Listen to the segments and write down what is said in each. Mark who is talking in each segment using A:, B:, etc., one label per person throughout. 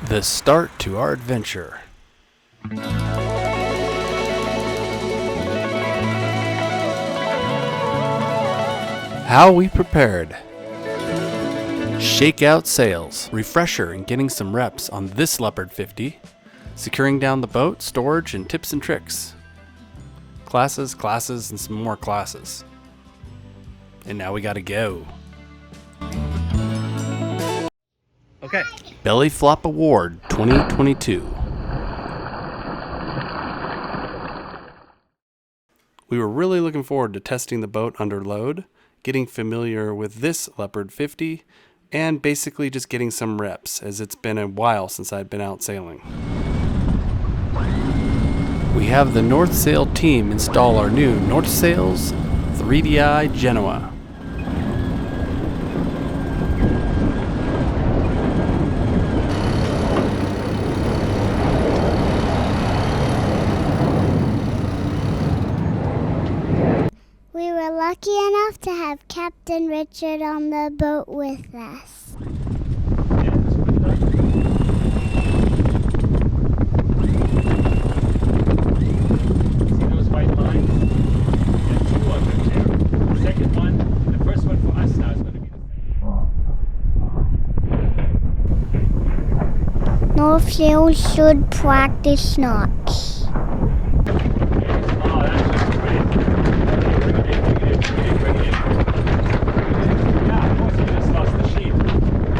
A: The start to our adventure. How we prepared. Shake out sails. Refresher in getting some reps on this Leopard 50. Securing down the boat, storage, and tips and tricks. Classes, and some more classes. And now we gotta go. Okay. Belly Flop Award 2022. We were really looking forward to testing the boat under load, getting familiar with this Leopard 50, and basically just getting some reps, as it's been a while since I'd been out sailing. We have the North Sail team install our new North Sails 3DI Genoa.
B: We were lucky enough to have Captain Richard on the boat with us.
C: See those white lines? There's two of them there. The second one, the first one for us now is going to be the second.
B: North Sail should practice knots.
C: Oh, that's just great. Bring it in. Yeah, of course, we just lost the sheet.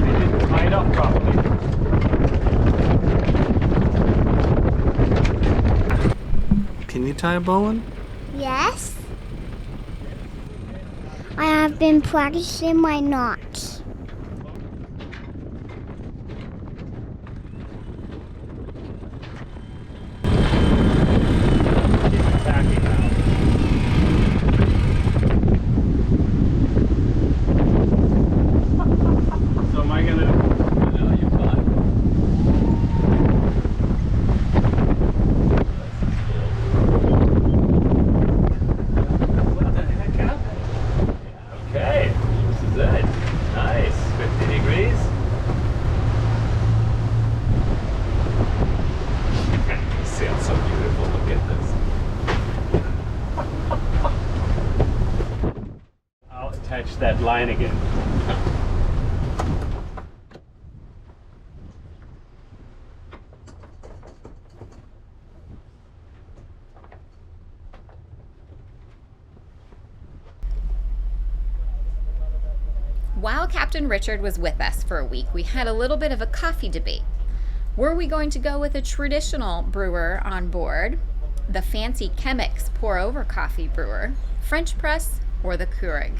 C: They didn't tie it up properly.
A: Can you tie a bowline?
B: Yes? I have been practicing my knots.
C: It's attacking now. So am I going to... No, you're fine. What the heck happened? Okay, this is it. Nice. 50 degrees. This sail's so beautiful. Look at this. I'll attach that line again.
D: While Captain Richard was with us for a week, we had a little bit of a coffee debate. Were we going to go with a traditional brewer on board, the fancy Chemex pour-over coffee brewer, French press, or the Keurig?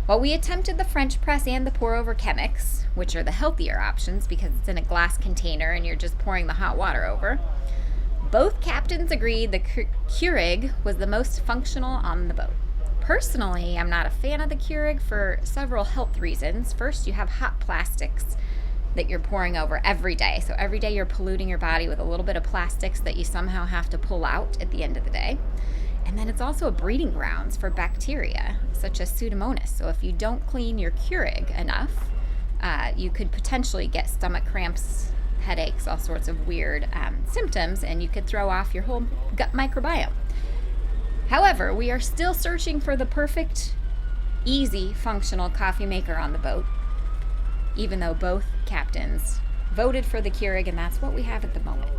D: Well, we attempted the French press and the pour-over Chemex, which are the healthier options because it's in a glass container and you're just pouring the hot water over. Both captains agreed the Keurig was the most functional on the boat. Personally, I'm not a fan of the Keurig for several health reasons. First, you have hot plastics that you're pouring over every day. So every day you're polluting your body with a little bit of plastics that you somehow have to pull out at the end of the day. And then it's also a breeding grounds for bacteria, such as Pseudomonas. So if you don't clean your Keurig enough, you could potentially get stomach cramps, headaches, all sorts of weird symptoms, and you could throw off your whole gut microbiome. However, we are still searching for the perfect, easy, functional coffee maker on the boat, even though both captains voted for the Keurig, and that's what we have at the moment.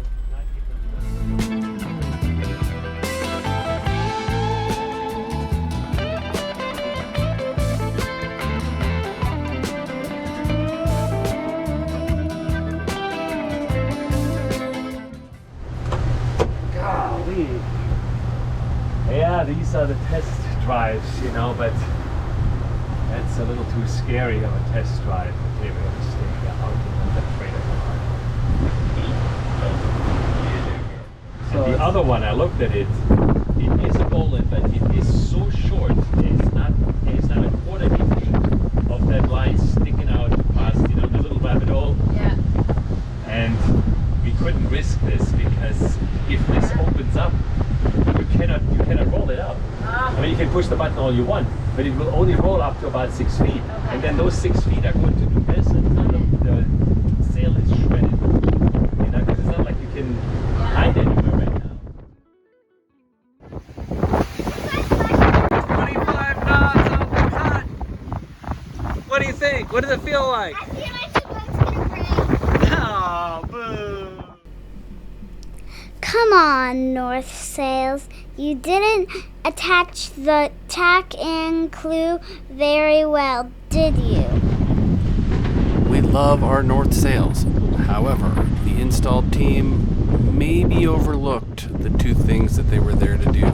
C: Golly. Yeah, these are the test drives, you know, but that's a little too scary of a test drive. Okay, we're going to stay out in the freighter car. So the other one, I looked at it. It is a bowline, but it is so short. It's not a quarter inch of that line sticking out past, you know, the little rabbit hole.
D: Yeah.
C: And we couldn't risk this because if this opens up, you cannot roll it out. I mean, you can push the button all you want, but it will only roll up to about 6 feet. And then those 6 feet are going to do this until the sail is shredded.
E: like?
B: I feel like the boat's gonna break.
E: Oh, boo.
B: Come on, North Sails. You didn't attach the tack and clue very well, did you?
A: We love our north sails. However, the installed team maybe overlooked the two things that they were there to do.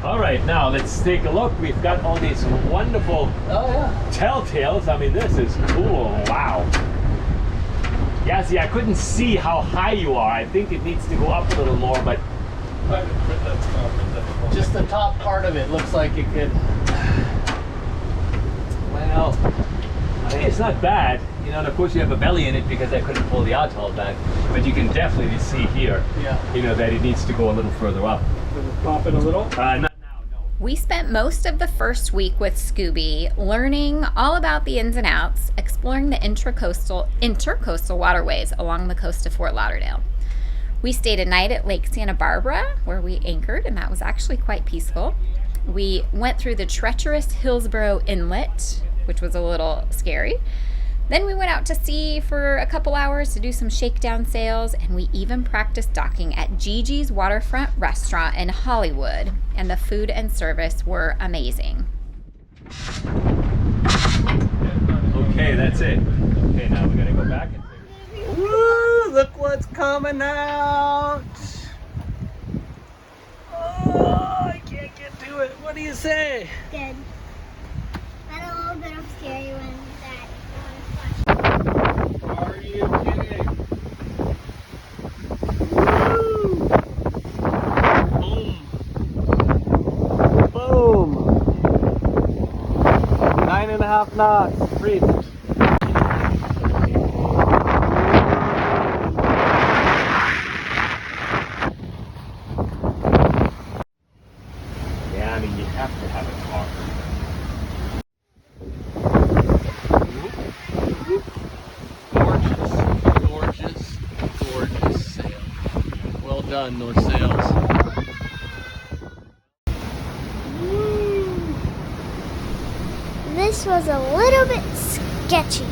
C: All right, now let's take a look. We've got all these wonderful telltales. I mean, this is cool. Wow. Yeah, see, I couldn't see how high you are. I think it needs to go up a little more, but
E: Just the top part of it looks like it could.
C: well, I think it's not bad. You know, and of course you have a belly in it because I couldn't pull the atoll back. But you can definitely see here, you know, that it needs to go a little further up.
E: Pop it a little.
C: Not now, no.
D: We spent most of the first week with Scooby learning all about the ins and outs, exploring the intercoastal waterways along the coast of Fort Lauderdale. We stayed a night at Lake Santa Barbara, where we anchored, and that was actually quite peaceful. We went through the treacherous Hillsborough Inlet, which was a little scary. Then we went out to sea for a couple hours to do some shakedown sails, and we even practiced docking at Gigi's Waterfront Restaurant in Hollywood, and the food and service were amazing.
C: Okay, that's it. Okay, now we gotta go back and
E: Woo! Look what's coming out. Oh, I can't get to it. What do you say?
B: Good. Had a little bit of scary when that one
E: Are you kidding? Boom. Boom. 9.5 knots. Reef.
C: yeah, I mean, you have to have a
E: Gorgeous, gorgeous sail. Well done, North Sails.
B: This was a little bit sketchy.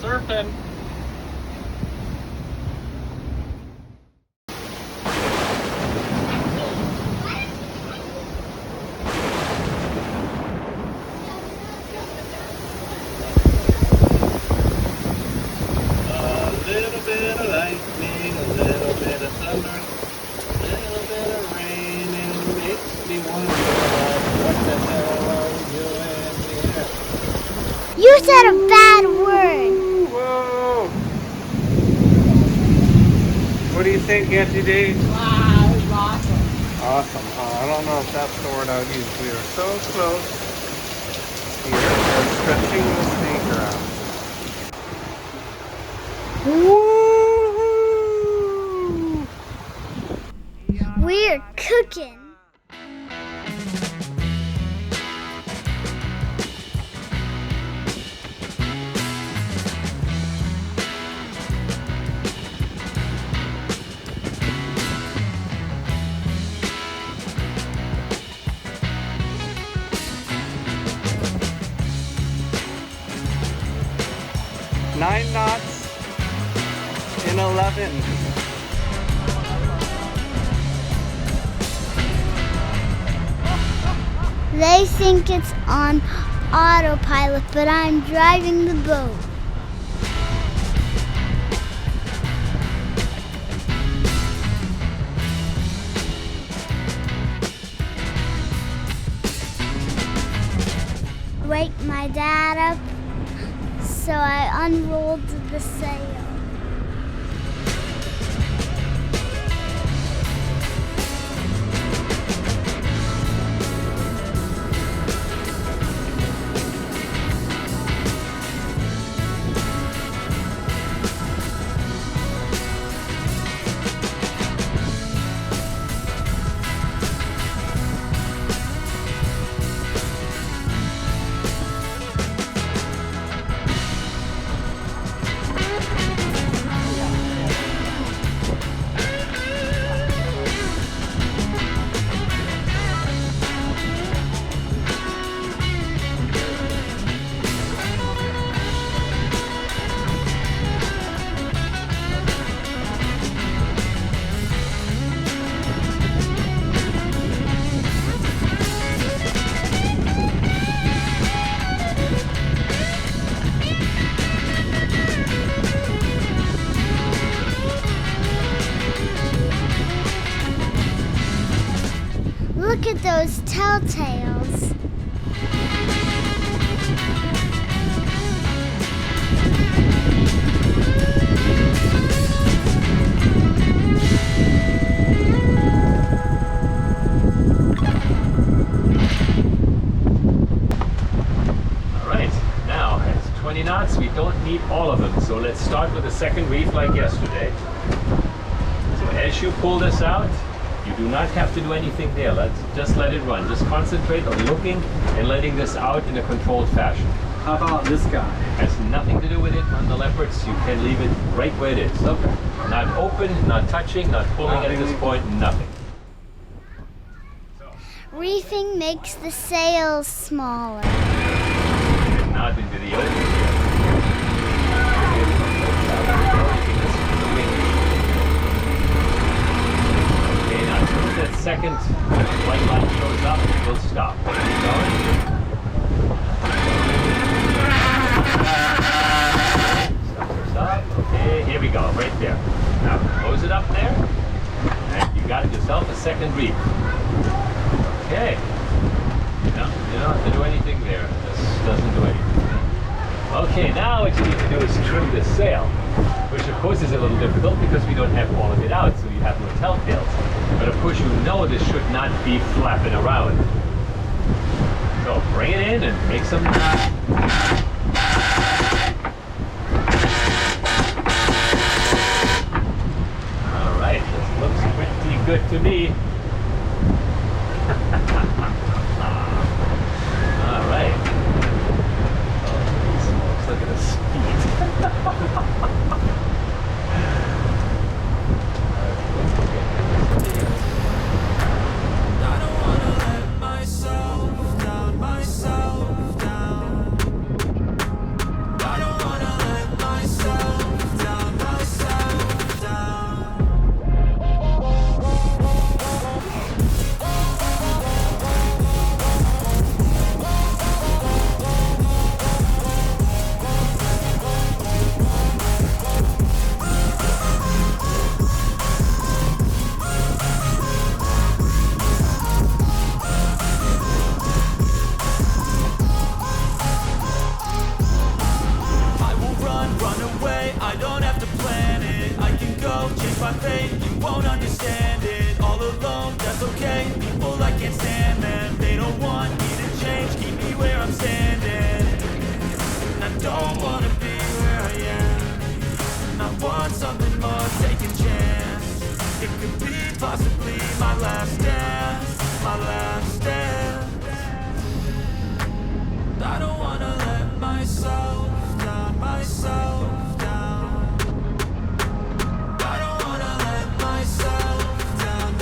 E: Surfing. A little bit of lightning, a little bit of thunder, a little bit of rain, and it makes me wonder what the hell are we doing here?
B: You said a bad word.
E: Whoa! What do you think, Auntie Dave?
D: Wow, it was awesome.
E: Awesome, huh? I don't know if that's the word I would use. We are so close here. We're stretching the snake around. Woo!
B: We're cooking.
E: Nine knots in 11.
B: They think it's on autopilot, but I'm driving the boat. Wake my dad up, so I unrolled the sail. Look at those telltales.
C: Alright, now it's 20 knots. We don't need all of them. So let's start with the second reef like yesterday. So as you pull this out, you do not have to do anything there. Just let it run. Just concentrate on looking and letting this out in a controlled fashion.
E: How about this guy?
C: Has nothing to do with it on the leopards. You can leave it right where it is.
E: Okay.
C: Not open, not touching, not pulling at this point, nothing.
B: Reefing makes the sails smaller.
C: Not into the open. Okay, now as soon as that second white line shows up, we'll stop. Keep going. Stop. Okay, here we go, right there. Now close it up there, and you got yourself a second reef. Okay. No, you don't have to do anything there. This doesn't do anything. Okay, now what you need to do is trim this sail, which of course is a little difficult because we don't have all of it out, so you have no telltales. But of course you know this should not be flapping around. So bring it in and make some Alright, this looks pretty good to me. Alright. Oh, look at the speed.
F: I don't wanna let myself down. I don't wanna let myself down. I will run away. I don't have to plan it. I can go change my fate. You won't understand it. All alone, that's okay. People I can't stand them. They don't want me to change. Keep me where I'm standing. And I don't wanna be where I am. And I want something more, taking chance. It could be possibly my last dance. My last dance. I don't wanna let myself down. I don't wanna let myself down.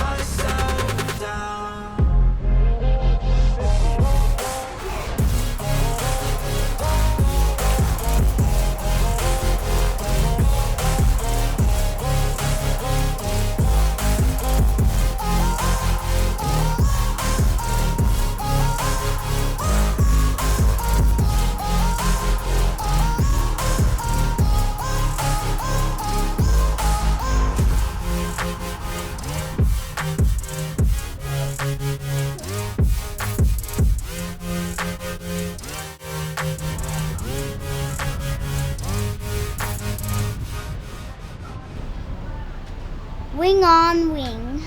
B: Wing on wing.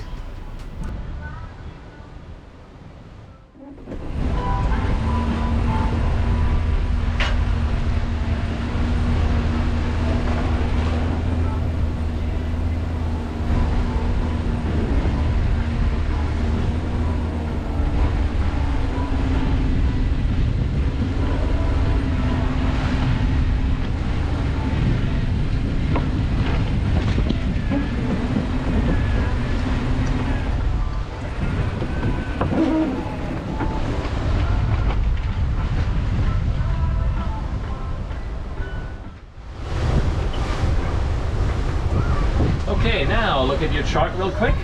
C: Okay, now look at your chart real quick.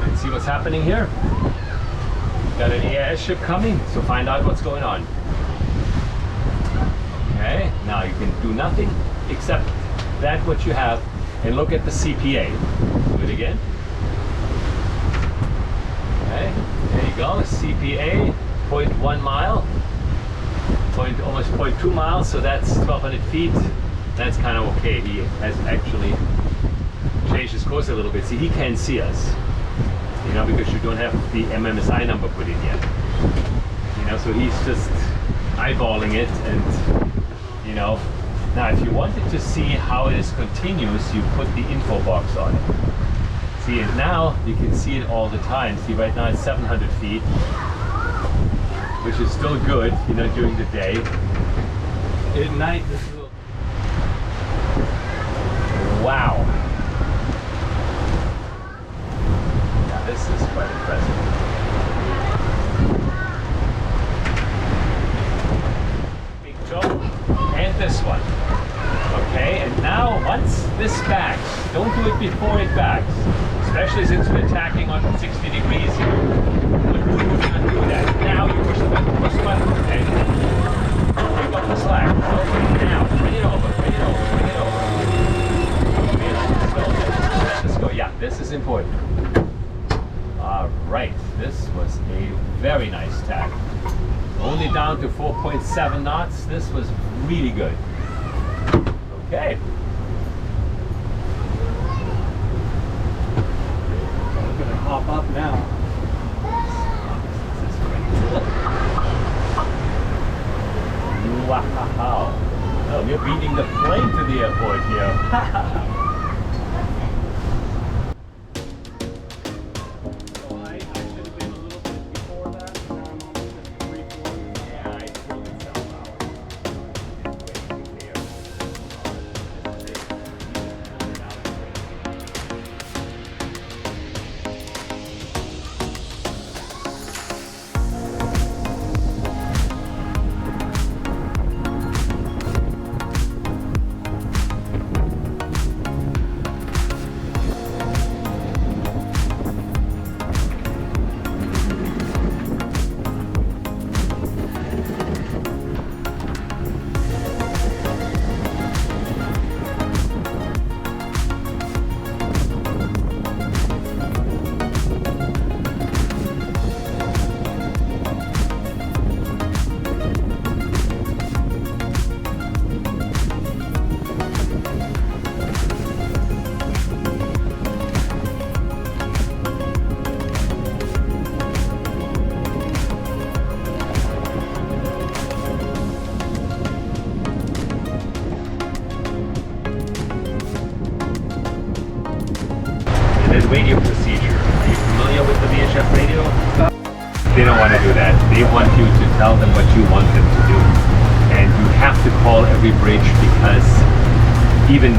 C: And see what's happening here. Got an AIS ship coming, so find out what's going on. Okay, now you can do nothing except that what you have and look at the CPA. Do it again. Okay, there you go. CPA 0.1 mile, almost 0.2 miles. So that's 1,200 feet. That's kind of okay. He has actually changed his course a little bit. See, he can't see us, you know, because you don't have the MMSI number put in yet. You know, so he's just eyeballing it, and you know. Now, if you wanted to see how it is continuous, you put the info box on it. See, and now you can see it all the time. See, right now it's 700 feet, which is still good, you know, during the day. At night, this is wow. Yeah, this is quite impressive. Big toe and this one. Okay, and now once this backs, don't do it before it backs, especially since we're attacking on 60 degrees here. But do not do that. Now you push the button, okay? Pick up the slack. Okay, now, bring it over, bring it over, bring it over. Let's go. Yeah, this is important. All right, this was a very nice tack. Only down to 4.7 knots. This was really good. Okay.
E: I'm gonna hop up now.
C: Wow. Oh, we're beating the plane to the airport here. Radio procedure. Are you familiar with the VHF radio? They don't want to do that. They want you to tell them what you want them to do. And you have to call every bridge, because even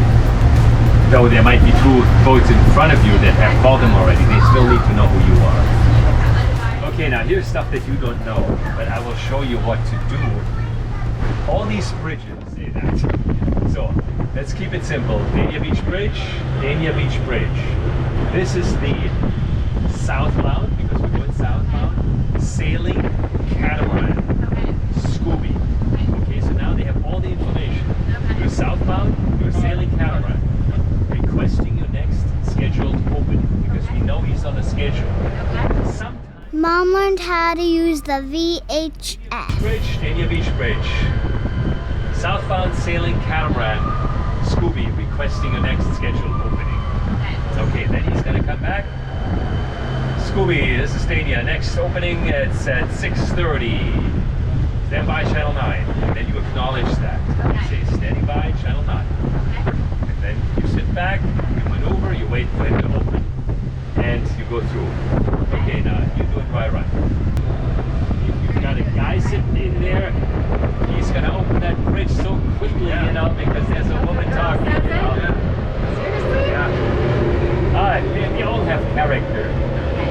C: though there might be two boats in front of you that have called them already, they still need to know who you are. Okay, now here's stuff that you don't know, but I will show you what to do. All these bridges say that. So let's keep it simple. Dania Beach Bridge, Dania Beach Bridge. This is the southbound, because we're going southbound, sailing catamaran, Scooby. Okay, so now they have all the information. You're southbound, you're sailing catamaran. Requesting your next scheduled opening, because we know he's on the schedule. Sometimes
B: Mom learned how to use the VHF.
C: Bridge, Dania Beach Bridge. Southbound sailing catamaran, Scooby, requesting your next scheduled opening. Okay, then he's gonna come back. Scooby, this is Dania. Next opening, it's at 6:30. Stand by, channel 9. And then you acknowledge that. You say, standing by, channel 9. And then you sit back, you maneuver, you wait for him to open, and you go through. Okay, now you do it right. If you've got a guy sitting in there, he's gonna open that bridge so quickly, you know, because there's a woman talking, you know. Yeah. They all have character.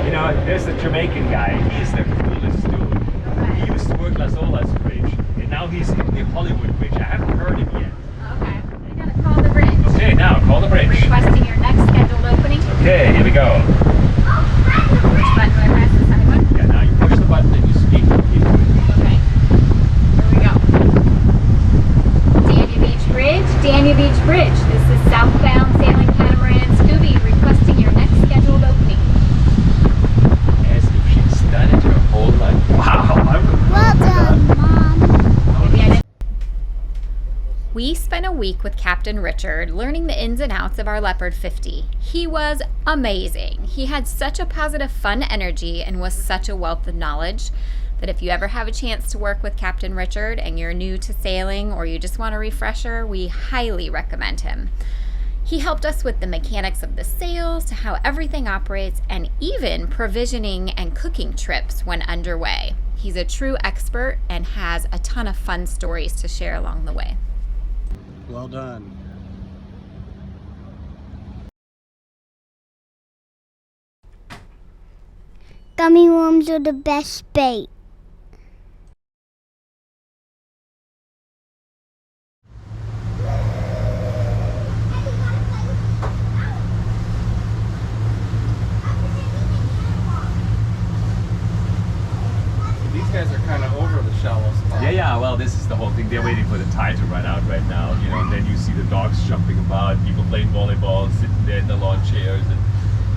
C: You know, there's the Jamaican guy. He's the coolest dude. He used to work Las Olas Bridge, and now he's in the Hollywood Bridge. I haven't heard him yet.
D: Okay, I gotta call the bridge.
C: Okay, now call the bridge.
D: Requesting your next scheduled opening.
C: Okay, here we go.
D: Which button do I press? The side one?
C: Yeah, now you push the button and you speak into it.
D: Okay. Here we go. Dania Beach Bridge. Dania Beach Bridge. This is southbound sailing catamaran Scooby requesting your next scheduled opening.
C: As if
D: week with Captain Richard, learning the ins and outs of our Leopard 50. He was amazing. He had such a positive, fun energy and was such a wealth of knowledge that if you ever have a chance to work with Captain Richard and you're new to sailing or you just want a refresher, we highly recommend him. He helped us with the mechanics of the sails, to how everything operates, and even provisioning and cooking trips when underway. He's a true expert and has a ton of fun stories to share along the way.
E: Well done.
B: Gummy worms are the best bait.
E: These guys are kind of over the shallow spot.
C: Yeah, well, this is the whole thing. They're waiting for the tide to run out right now, you know, and then you see the dogs jumping about, people playing volleyball, sitting there in the lawn chairs, and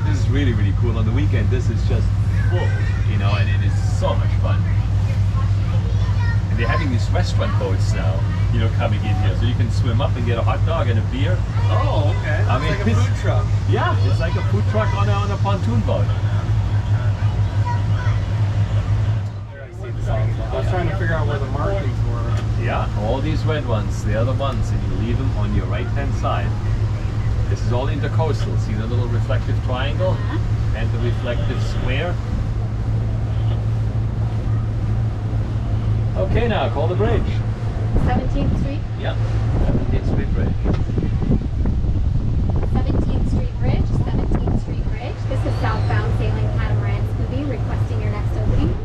C: this is really, really cool. On the weekend, this is just full, you know, and it is so much fun. And they're having these restaurant boats now, you know, coming in here, so you can swim up and get a hot dog and a beer.
E: Oh, okay.
C: I mean,
E: it's like a food truck.
C: Yeah, it's like a food truck on a pontoon boat.
E: I was trying to figure out where the markings were.
C: Yeah, all these red ones, they are the ones, and you leave them on your right-hand side. This is all intercoastal. See the little reflective triangle and the reflective square? Okay, now call the bridge.
D: 17th Street?
C: Yep, 17th Street Bridge.
D: 17th Street Bridge, 17th Street Bridge. This is southbound sailing catamaran Scooby requesting your next opening.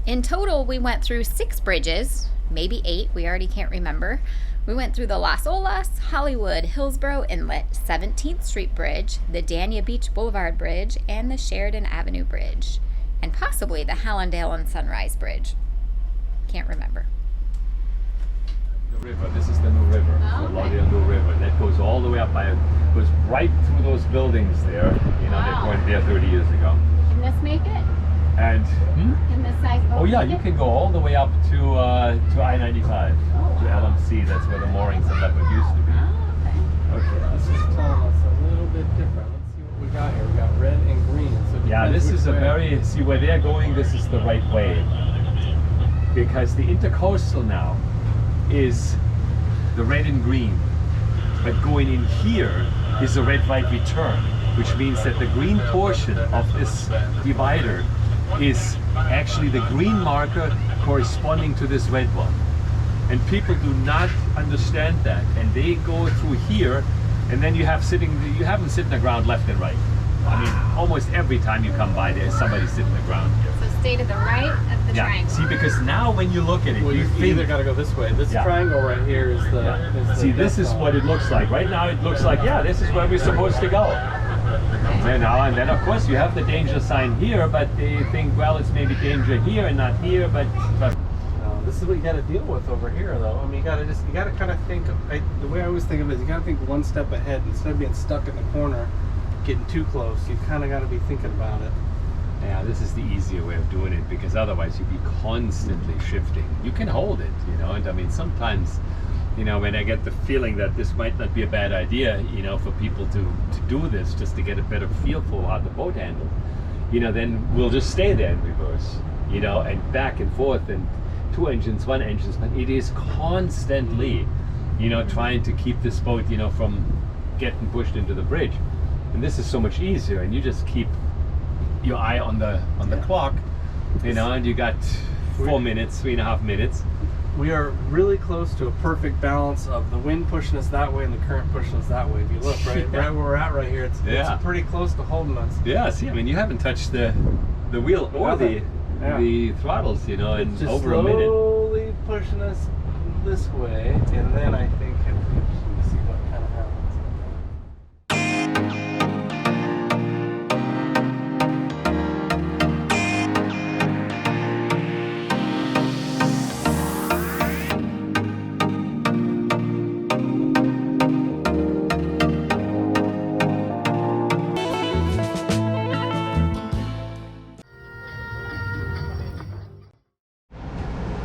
D: In total, we went through 6 bridges, maybe 8, we already can't remember. We went through the Las Olas, Hollywood, Hillsborough Inlet, 17th Street Bridge, the Dania Beach Boulevard Bridge, and the Sheridan Avenue Bridge, and possibly the Hallandale and Sunrise Bridge. Can't remember.
C: The river, this is the New River,
D: Oh,
C: the
D: okay.
C: Lauderdale New River. That goes all the way up goes right through those buildings there, you know,
D: Wow.
C: that weren't there 30 years ago.
D: Can this make it?
C: And,
D: Can this size boat
C: oh yeah,
D: make
C: you
D: it?
C: can go all the way up to I-95, to LMC. That's where the moorings and Leopard used to be.
D: Oh, okay.
C: Okay.
E: This is telling us a little bit different. Let's see what we got here. We got red and green. So it
C: Yeah,
E: depends
C: this
E: which
C: is a
E: way.
C: very, see where they're going, this is the right way. Because the intercoastal now is the red and green. But going in here is a red right return, which means that the green portion of this divider is actually the green marker corresponding to this red one. And people do not understand that, and they go through here, and then you have them sitting the ground left and right. I mean, almost every time you come by, there's somebody sitting the ground here.
D: So stay to the right of the
C: Yeah.
D: triangle.
C: See, because now when you look at it,
E: Well,
C: you
E: you
C: think.
E: either got to go this way. This
C: Yeah.
E: triangle right here is the.
C: Yeah.
E: Is the
C: See, this is
E: death
C: what
E: zone.
C: it looks like. Right now, it looks like, yeah, this is where we're supposed to go. And then, of course, you have the danger sign here, but they think, well, it's maybe danger here and not here, but
E: This is what you got to deal with over here, though. I mean, you got to kind of think. The way I always think of it is, you got to think one step ahead instead of being stuck in the corner, getting too close. You kind of got to be thinking about it.
C: yeah, this is the easier way of doing it, because otherwise you'd be constantly shifting. You can hold it, you know, and I mean, sometimes, you know, when I get the feeling that this might not be a bad idea, you know, for people to do this just to get a better feel for how the boat handles, you know, then we'll just stay there in reverse, you know, and back and forth, and 2 engines, 1 engine, but it is constantly, you know, trying to keep this boat, you know, from getting pushed into the bridge. And this is so much easier, and you just keep your eye on the clock, you know, and you got 4 minutes, 3.5 minutes.
E: We are really close to a perfect balance of the wind pushing us that way and the current pushing us that way. If you look right where we're at right here, it's pretty close to holding us.
C: Yeah, see, I mean, you haven't touched the wheel or the throttles, you know, in
E: It's just
C: over a minute.
E: slowly pushing us this way, and then I think it'll be interesting to see what kind of happens.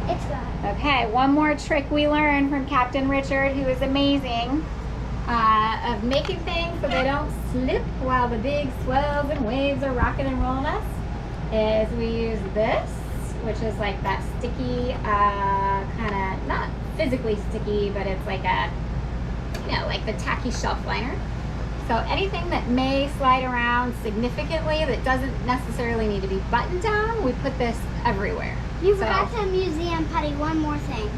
B: It's gone.
D: Okay, one trick we learned from Captain Richard, who is amazing, of making things so they don't slip while the big swells and waves are rocking and rolling us, is we use this, which is like that sticky, kind of, not physically sticky, but it's like a, you know, like the tacky shelf liner. So anything that may slide around significantly that doesn't necessarily need to be buttoned down, we put this everywhere.
B: You forgot to museum putty one more thing.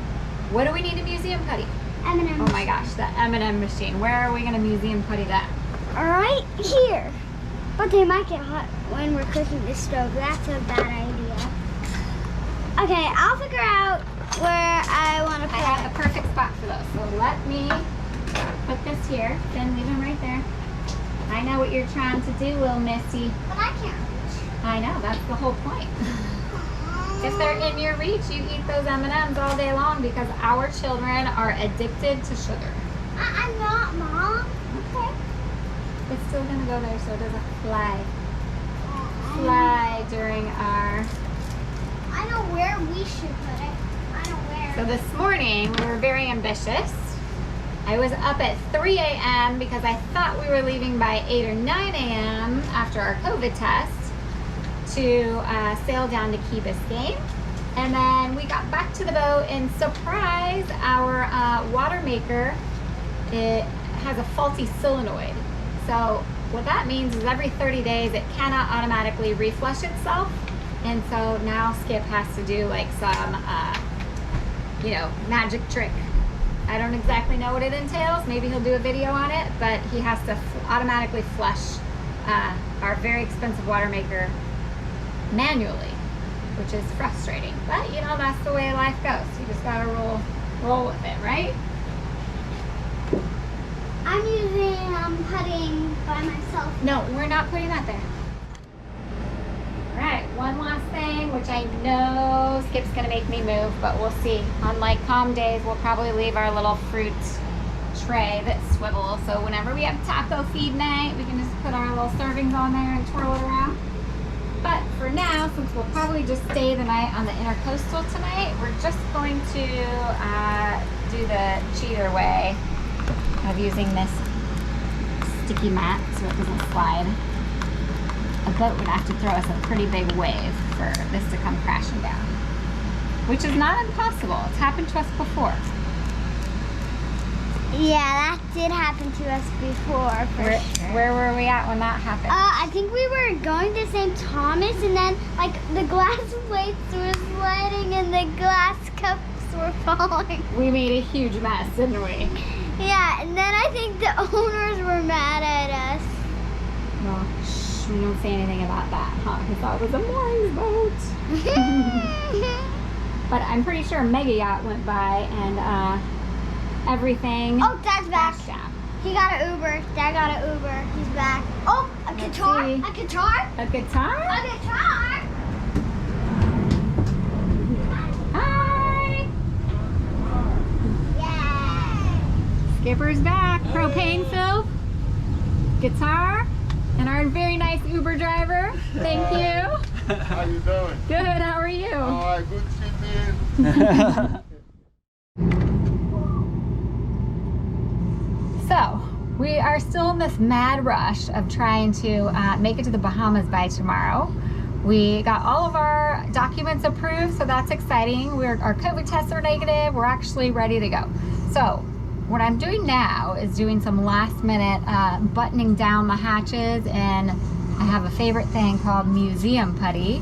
D: What do we need to museum putty?
B: M&M.
D: Oh my gosh, the M&M machine. Where are we going to museum putty that?
B: Right here. But they might get hot when we're cooking the stove. That's a bad idea. Okay, I'll figure out where I want to put
D: I have the perfect spot for those. So let me put this here. Then leave them right there. I know what you're trying to do, little Missy.
B: But I can't reach.
D: I know, that's the whole point. If they're in your reach, you eat those M&Ms all day long because our children are addicted to sugar.
B: I'm not, Mom.
D: Okay. It's still gonna go there so it doesn't fly during our...
B: I know where we should put it. I know where.
D: So this morning, we were very ambitious. I was up at 3 a.m. because I thought we were leaving by 8 or 9 a.m. after our COVID test to sail down to Key Biscayne. And then we got back to the boat and surprise, our water maker, it has a faulty solenoid. So what that means is every 30 days it cannot automatically reflush itself. And so now Skip has to do like some, you know, magic trick. I don't exactly know what it entails. Maybe he'll do a video on it, but he has to automatically flush our very expensive water maker manually, which is frustrating. But you know, that's the way life goes. You just gotta roll with it, right?
B: I'm using putting by myself.
D: No, we're not putting that there. All right, one last thing, which I know Skip's gonna make me move, but we'll see. On like calm days, we'll probably leave our little fruit tray that swivels. So whenever we have taco feed night, we can just put our little servings on there and twirl it around. But for now, since we'll probably just stay the night on the Intracoastal tonight, we're just going to do the cheater way of using this sticky mat so it doesn't slide. A boat would have to throw us a pretty big wave for this to come crashing down, which is not impossible. It's happened to us before.
B: Yeah, that did happen to us before, for sure.
D: Where were we at when that happened?
B: I think we were going to St. Thomas, and then like the glass plates were sliding and the glass cups were falling.
D: We made a huge mess, didn't we?
B: Yeah, and then I think the owners were mad at us.
D: Well, shh, we don't say anything about that, huh? We thought it was a mooring boat. But I'm pretty sure Mega Yacht went by and everything.
B: Oh, Dad's back.
D: crashed down.
B: He got an Uber. Dad got an Uber. He's back. Oh, a
D: Let's
B: guitar.
D: see.
B: A guitar.
D: A guitar?
B: A guitar.
D: Hi!
B: Yay.
D: Skipper's back. Propane filled. Guitar. And our very nice Uber driver. Thank you.
G: How you doing?
D: Good, how are you?
G: All right, good to see you.
D: So, we are still in this mad rush of trying to make it to the Bahamas by tomorrow. We got all of our documents approved, so that's exciting. Our COVID tests are negative. We're actually ready to go. So, what I'm doing now is doing some last minute buttoning down the hatches, and I have a favorite thing called museum putty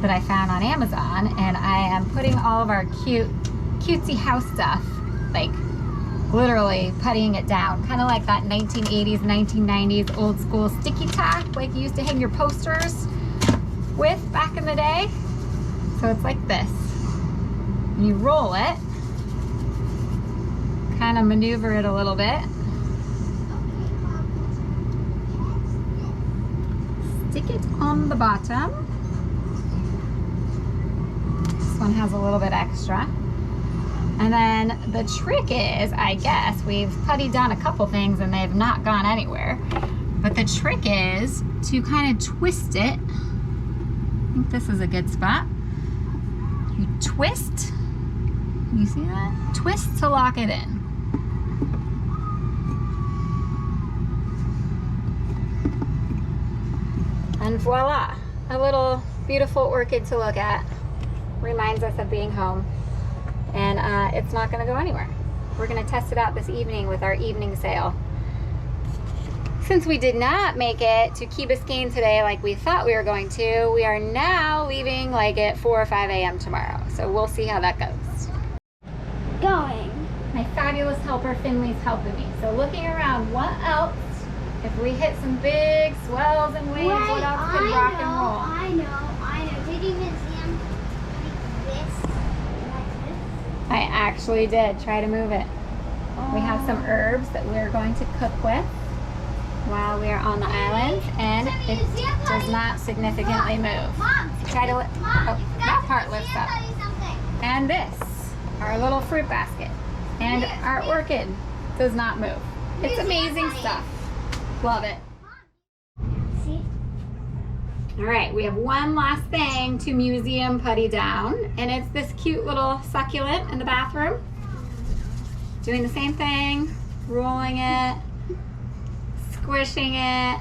D: that I found on Amazon, and I am putting all of our cutesy house stuff, like literally puttying it down, kind of like that 1980s, 1990s old school sticky tack like you used to hang your posters with back in the day. So it's like this. You roll it, kind of maneuver it a little bit, stick it on the bottom. This one has a little bit extra. And then the trick is, I guess, we've puttied down a couple things and they've not gone anywhere. But the trick is to kind of twist it. I think this is a good spot. You twist You see that? Twist to lock it in. And voila, a little beautiful orchid to look at. Reminds us of being home. And it's not gonna go anywhere. We're gonna test it out this evening with our evening sail. Since we did not make it to Key Biscayne today like we thought we were going to, we are now leaving like at 4 or 5 a.m. tomorrow. So we'll see how that goes.
B: Going.
D: My fabulous helper Finley's helping me. So looking around, what else? If we hit some big swells and waves, what else could rock and roll?
B: I know. Did you even see him like this? Like this?
D: I actually did try to move it. We have some herbs that we're going to cook with while we are on the island, and it does not significantly move. Try to lift. Oh, that part lifts up. And this, our little fruit basket, and our orchid does not move. It's amazing stuff. Love it.
B: See?
D: All right, we have one last thing to museum putty down, and it's this cute little succulent in the bathroom. Doing the same thing, rolling it, squishing it,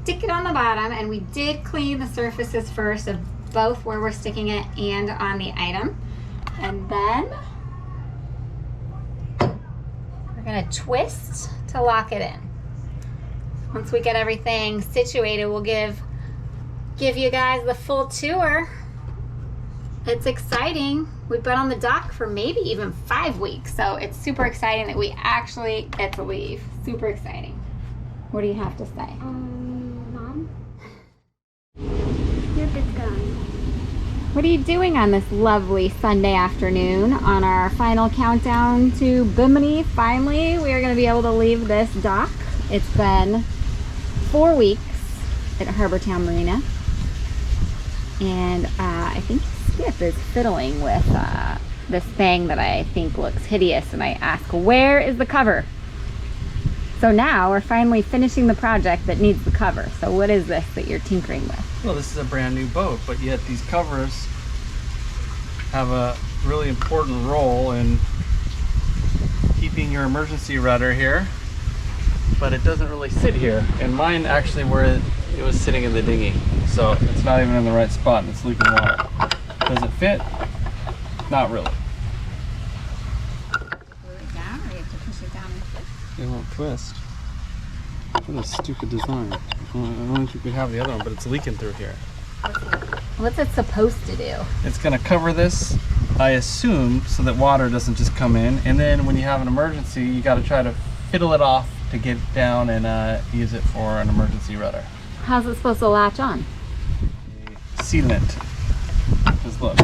D: stick it on the bottom, and we did clean the surfaces first of both where we're sticking it and on the item. And then we're gonna twist to lock it in. Once we get everything situated, we'll give you guys the full tour. It's exciting. We've been on the dock for maybe even 5 weeks, so it's super exciting that we actually get to leave. Super exciting. What do you have to say?
B: Mom? You're just going.
D: What are you doing on this lovely Sunday afternoon on our final countdown to Bimini? Finally, we are going to be able to leave this dock. It's been 4 weeks at Harbortown Marina, and I think Skip is fiddling with this thing that I think looks hideous, and I ask, where is the cover? So now we're finally finishing the project that needs the cover. So what is this that you're tinkering with?
A: Well, this is a brand new boat, but yet these covers have a really important role in keeping your emergency rudder here, but it doesn't really sit here. And mine actually where it was sitting in the dinghy, so it's not even in the right spot and it's leaking water. Does it fit? Not really.
D: Glue it down, or you have to push it down and twist?
A: It won't twist. What a stupid design. I don't think you could have the other one, but it's leaking through here.
D: What's it supposed to do?
A: It's going to cover this, I assume, so that water doesn't just come in. And then when you have an emergency, you got to try to fiddle it off to get down and use it for an emergency rudder.
D: How's it supposed to latch on?
A: Sealant. Just look.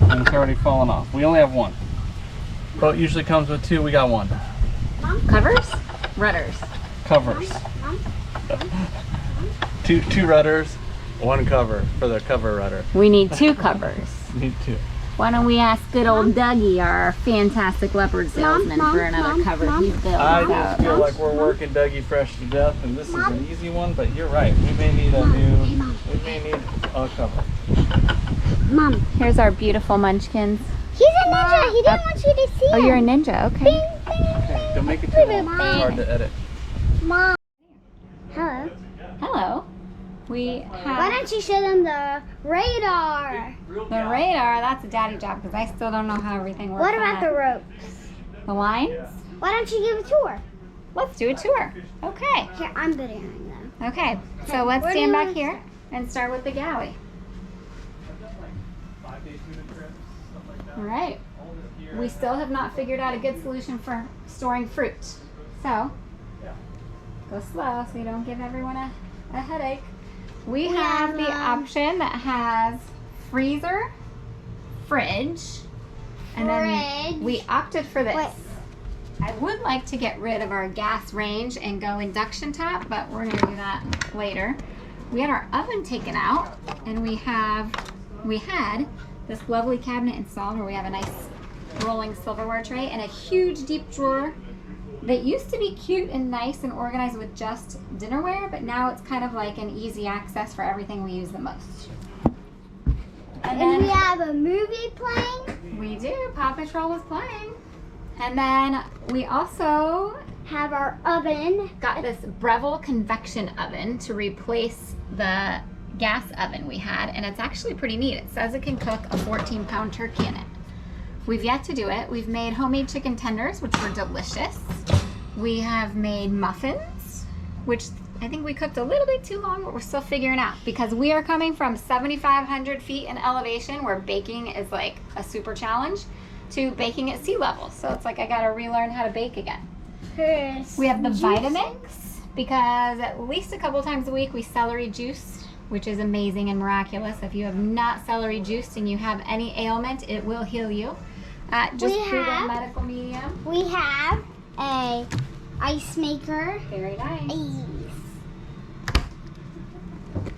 A: And it's already fallen off. We only have one. Boat usually comes with 2. We got 1.
D: Covers? Rudders.
A: Covers. Two rudders, 1 cover for the cover rudder.
D: We need 2 covers.
A: Need 2.
D: Why don't we ask good old Dougie, our fantastic leopard salesman, for another cover he's built.
A: I just feel like we're working Dougie fresh to death, and this is an easy one, but you're right. We may need a cover.
B: Mom.
D: Here's our beautiful munchkins.
B: He's a ninja. He didn't want you to see him.
D: Oh, you're a ninja. Okay.
A: Okay, don't make it too long. It's hard to edit.
B: Mom. Hello.
D: Hello. We have
B: Why don't you show them the radar?
D: the radar. That's a daddy job because I still don't know how everything works.
B: What
D: on
B: about
D: that.
B: the ropes?
D: The lines?
B: Why don't you give a tour?
D: Let's do a tour. Okay.
B: Here, I'm videoing them.
D: Okay. So let's
B: Where do
D: stand
B: you
D: back
B: want-
D: here and start with the galley. All right. We still have not figured out a good solution for storing fruit. So go slow so you don't give everyone a headache. We have the option that has freezer, fridge, and then
B: Fridge.
D: we opted for this.
B: Wait.
D: I would like to get rid of our gas range and go induction top, but we're gonna do that later. We had our oven taken out, and we had this lovely cabinet installed where we have a nice rolling silverware tray and a huge deep drawer that used to be cute and nice and organized with just dinnerware, but now it's kind of like an easy access for everything we use the most. And
B: And we
D: then
B: have a movie playing.
D: we do. Paw Patrol was playing. And then we also
B: Have our oven.
D: got this Breville convection oven to replace the gas oven we had, and it's actually pretty neat. It says it can cook a 14-pound turkey in it. We've yet to do it. We've made homemade chicken tenders, which were delicious. We have made muffins, which I think we cooked a little bit too long, but we're still figuring out because we are coming from 7,500 feet in elevation where baking is like a super challenge to baking at sea level. So it's like I gotta relearn how to bake again. We have the Vitamix because at least a couple times a week we celery juice, which is amazing and miraculous. If you have not celery juiced and you have any ailment, it will heal you. Just through the medical medium.
B: We have a ice maker.
D: Very nice.
B: Ice.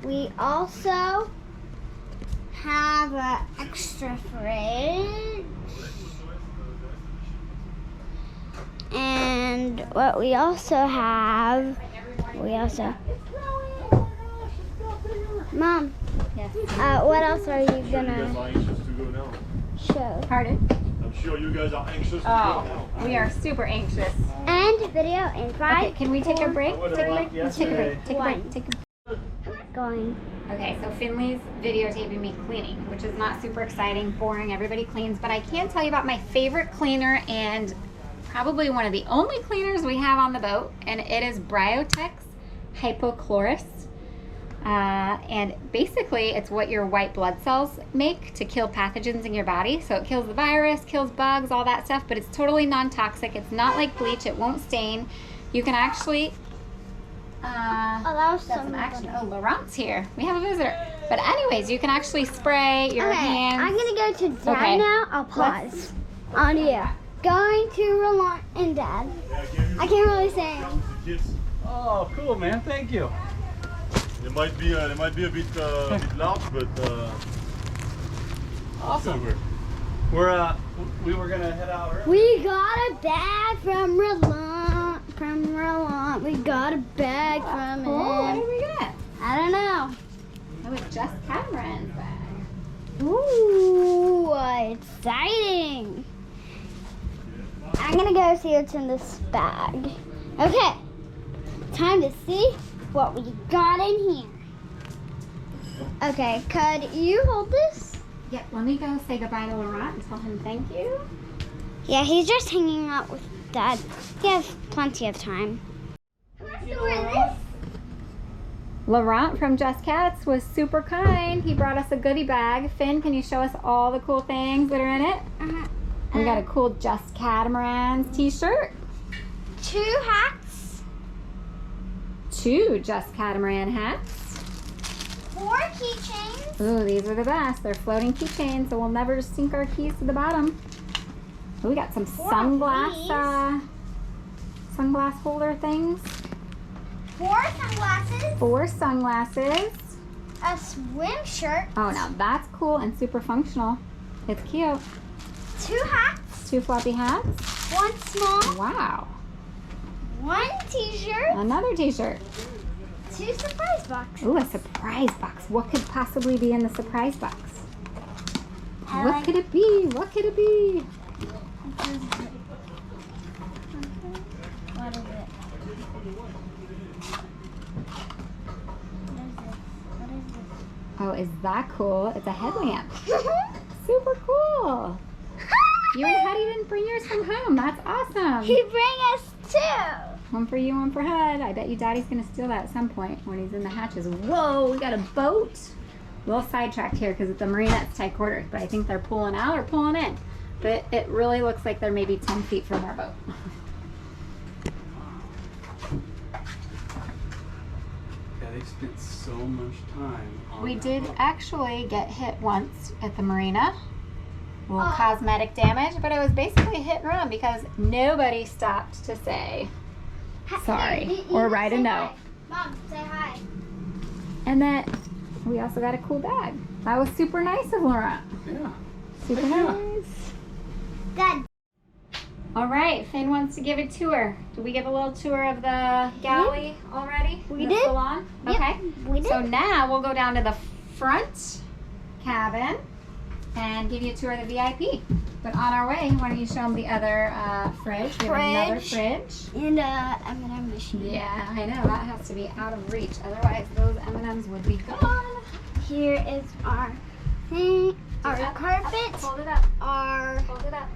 B: We also have an extra fridge. And what we also have, Mom,
D: Yes.
B: what else are you
G: You guys
B: gonna
G: are anxious to go now.
B: show?
D: Pardon?
G: I'm sure you guys are anxious to go now.
D: Oh, we are super anxious.
B: End video in 5.
D: Okay, can we take a break?
G: would've
D: Take a
G: left
D: break. Let's take a break. Take a
B: One.
D: break. Take a
B: Going.
D: Okay, so Finley's videotaping me cleaning, which is not super exciting, boring, everybody cleans, but I can tell you about my favorite cleaner and probably one of the only cleaners we have on the boat, and it is Bryotex Hypochlorous. And basically it's what your white blood cells make to kill pathogens in your body. So it kills the virus, kills bugs, all that stuff, but it's totally non-toxic. It's not like bleach, it won't stain. You can actually
B: Allow
D: got
B: some
D: some action. Oh, Laurent's here. We have a visitor. But anyways, you can actually spray your
B: Okay,
D: hands.
B: I'm gonna go to Dad
D: Okay.
B: now. I'll pause. On you. Going to Roland and Dad. I can't really say.
G: The kids,
E: Oh, cool, man. Thank you.
G: they might be a bit loud, but
E: Awesome.
G: over.
E: We were gonna head out early.
B: We got a bag from Roland. We got a bag from
D: Oh, what
B: him.
D: did we get?
B: I don't know.
D: It was just Cameron's bag.
B: Ooh, exciting. I'm gonna go see what's in this bag. Okay, time to see what we got in here. Okay, could you hold this?
D: Yeah, let me go say goodbye to Laurent and tell him thank you.
B: Yeah, he's just hanging out with Dad. He has plenty of time.
D: Laurent from Just Cats was super kind. He brought us a goodie bag. Finn, can you show us all the cool things that are in it? We got a cool Just Catamarans t-shirt.
B: 2 hats,
D: 2 Just Catamaran hats.
B: 4 keychains,
D: Ooh, these are the best. They're floating keychains, so we'll never sink our keys to the bottom. Ooh, we got some sunglass holder things.
B: 4 sunglasses,
D: 4 sunglasses.
B: a swim shirt,
D: Oh, now that's cool and super functional. It's cute.
B: 2 hats,
D: 2 floppy hats.
B: 1 small,
D: Wow.
B: 1 t-shirt,
D: Another t-shirt.
B: 2 surprise boxes.
D: Ooh, a surprise box. What could possibly be in the surprise box?
B: I
D: What
B: like-
D: could it be? What could it be?
B: What is it?
D: Oh, is that cool? It's a headlamp. Super cool. You and Huddy didn't bring yours from home. That's awesome.
B: He bring us 2.
D: One for you, one for Hud. I bet you Daddy's gonna steal that at some point when he's in the hatches. Whoa, we got a boat. A little sidetracked here because at the marina it's tight quarters, but I think they're pulling out or pulling in. But it really looks like they're maybe 10 feet from our boat.
A: Yeah, they spent so much time on
D: We
A: that
D: did
A: boat.
D: actually get hit once at the marina. A little
B: Oh.
D: cosmetic damage, but it was basically hit and run because nobody stopped to say sorry or write a
B: say
D: note.
B: hi. Mom, say hi.
D: And then we also got a cool bag. That was super nice of Laura.
A: Yeah.
D: Super
A: Yeah.
D: nice.
B: Dad,
D: All right, Finn wants to give a tour. Did we give a little tour of the galley already?
B: We
D: The
B: did.
D: salon?
B: Yep,
D: Okay.
B: we did.
D: So now we'll go down to the front cabin and give you a tour of the VIP. But on our way, why don't you show them the other fridge? We have another fridge.
B: And M&M machine.
D: Yeah, I know. That has to be out of reach. Otherwise, those M&Ms would be gone.
B: Here is our thing, our carpet,
D: Hold it up.
B: our
D: Hold it up.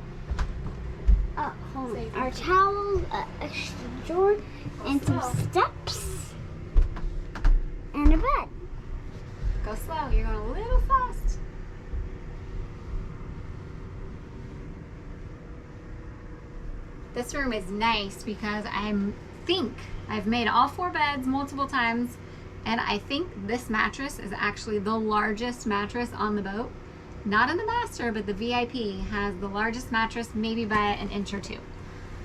B: our towels, extra drawer, and some steps, and a bed.
D: Go slow. You're going a little fast. This room is nice because I think I've made all 4 beds multiple times, and I think this mattress is actually the largest mattress on the boat. Not in the master, but the VIP has the largest mattress, maybe by an inch or 2.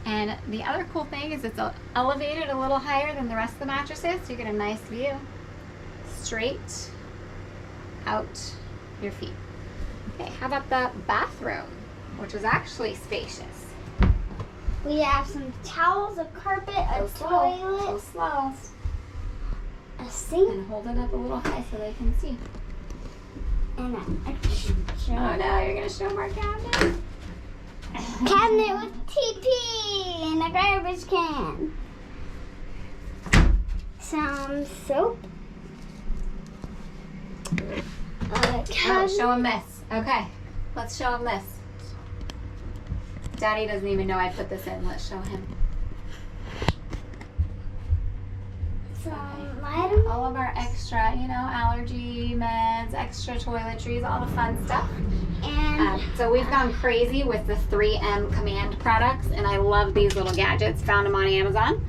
D: And the other cool thing is it's elevated a little higher than the rest of the mattresses, so you get a nice view straight out your feet. Okay, how about the bathroom, which is actually spacious?
B: We have some towels, a carpet, a
D: Go slow.
B: toilet,
D: Go slow.
B: a sink,
D: And hold it up a little high so they can see.
B: and an extra
D: Oh no, you're gonna show them our cabinet?
B: cabinet with TP and a garbage can. Some soap. A cabinet.
D: Oh, show them this. Okay, let's show them this. Daddy doesn't even know I put this in. Let's show him.
B: Some items.
D: All of our extra, you know, allergy meds, extra toiletries, all the fun stuff.
B: And
D: So we've gone crazy with the 3M Command products, and I love these little gadgets. Found them on Amazon.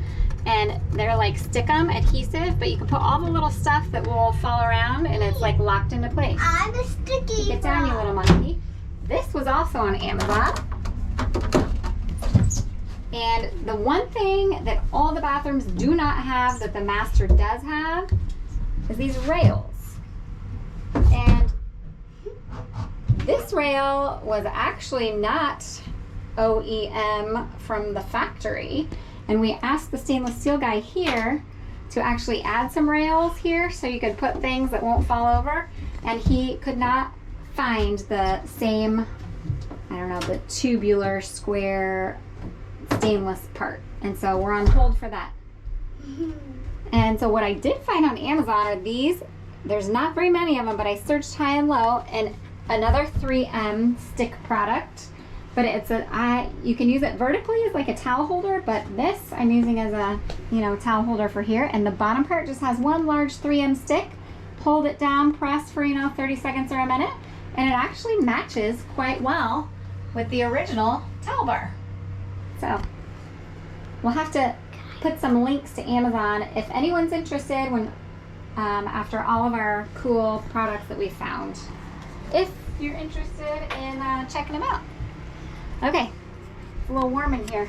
D: And they're like stick-em adhesive, but you can put all the little stuff that will fall around, and it's like locked into place.
B: I'm a sticky
D: Get down, you little monkey. This was also on Amazon. And the one thing that all the bathrooms do not have that the master does have is these rails. And this rail was actually not OEM from the factory. And we asked the stainless steel guy here to actually add some rails here so you could put things that won't fall over. And he could not find the same, I don't know, the tubular square stainless part. And so we're on hold for that. And so what I did find on Amazon are these. There's not very many of them, but I searched high and low, and another 3M stick product. But it's you can use it vertically as like a towel holder, but this I'm using as a, you know, towel holder for here. And the bottom part just has one large 3M stick. Hold it down, press for, you know, 30 seconds or a minute, and it actually matches quite well with the original towel bar. So we'll have to put some links to Amazon if anyone's interested when after all of our cool products that we found. If you're interested in checking them out. Okay, it's a little warm in here.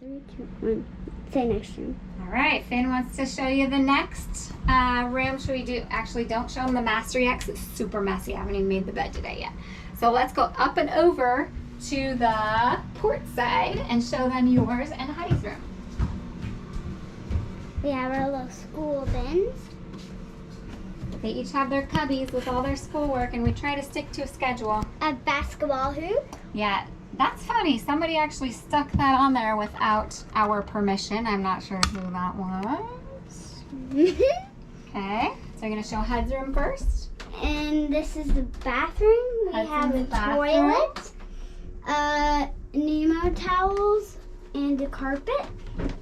B: 3, 2, 1. Say next room.
D: All right, Finn wants to show you the next room. Should we do? Actually, don't show him the master yet because it's super messy. I haven't even made the bed today yet. So let's go up and over to the port side and show them yours and Heidi's room.
B: We have our little school bins.
D: They each have their cubbies with all their schoolwork, and we try to stick to a schedule.
B: A basketball hoop.
D: Yeah, that's funny. Somebody actually stuck that on there without our permission. I'm not sure who that was. Okay, so you're going to show Hud's room first.
B: And this is the bathroom. We
D: Hud's
B: have
D: in
B: a
D: the bathroom.
B: toilet, Nemo towels, and a carpet.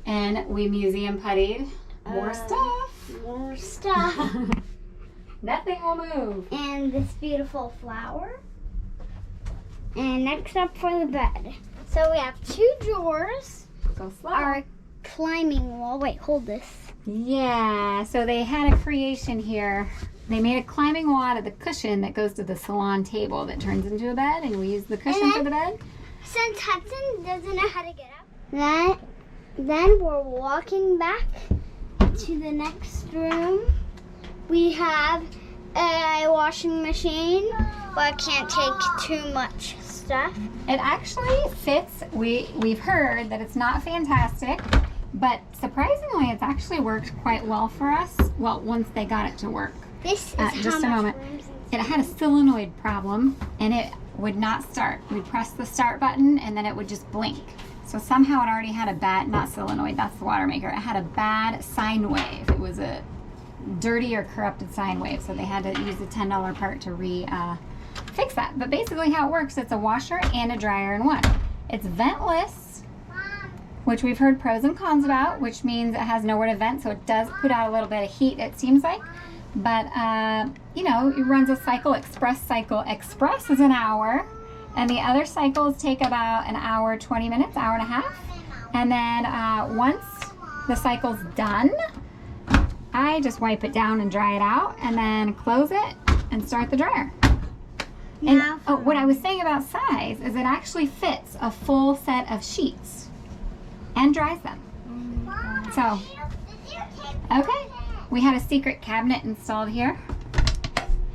D: And we museum puttied more stuff.
B: More stuff.
D: Nothing will move.
B: And this beautiful flower. And next up for the bed. So we have 2 drawers.
D: Go slow.
B: Our climbing wall. Wait, hold this.
D: Yeah, so they had a creation here. They made a climbing wall out of the cushion that goes to the salon table that turns into a bed, and we use the cushion for the bed.
B: Since Hudson doesn't know how to get up, then we're walking back to the next room. We have a washing machine, but can't take too much stuff.
D: It actually fits. We've heard that it's not fantastic, but surprisingly, it's actually worked quite well for us. Well, once they got it to work.
B: This is
D: Just a
B: how much
D: moment.
B: room's
D: it had a solenoid problem and it would not start. We'd press the start button and then it would just blink. So somehow it already had a bad, not solenoid, that's the water maker. It had a bad sine wave. It was a dirty or corrupted sine wave. So they had to use the $10 part to fix that. But basically how it works, it's a washer and a dryer in one. It's ventless, which we've heard pros and cons about, which means it has nowhere to vent. So it does put out a little bit of heat, it seems like. But, you know, it runs a cycle, express cycle. Express is an hour. And the other cycles take about an hour, 20 minutes, hour and a half. And then once the cycle's done, I just wipe it down and dry it out and then close it and start the dryer. And what I was saying about size is it actually fits a full set of sheets and dries them. So, okay. We had a secret cabinet installed here.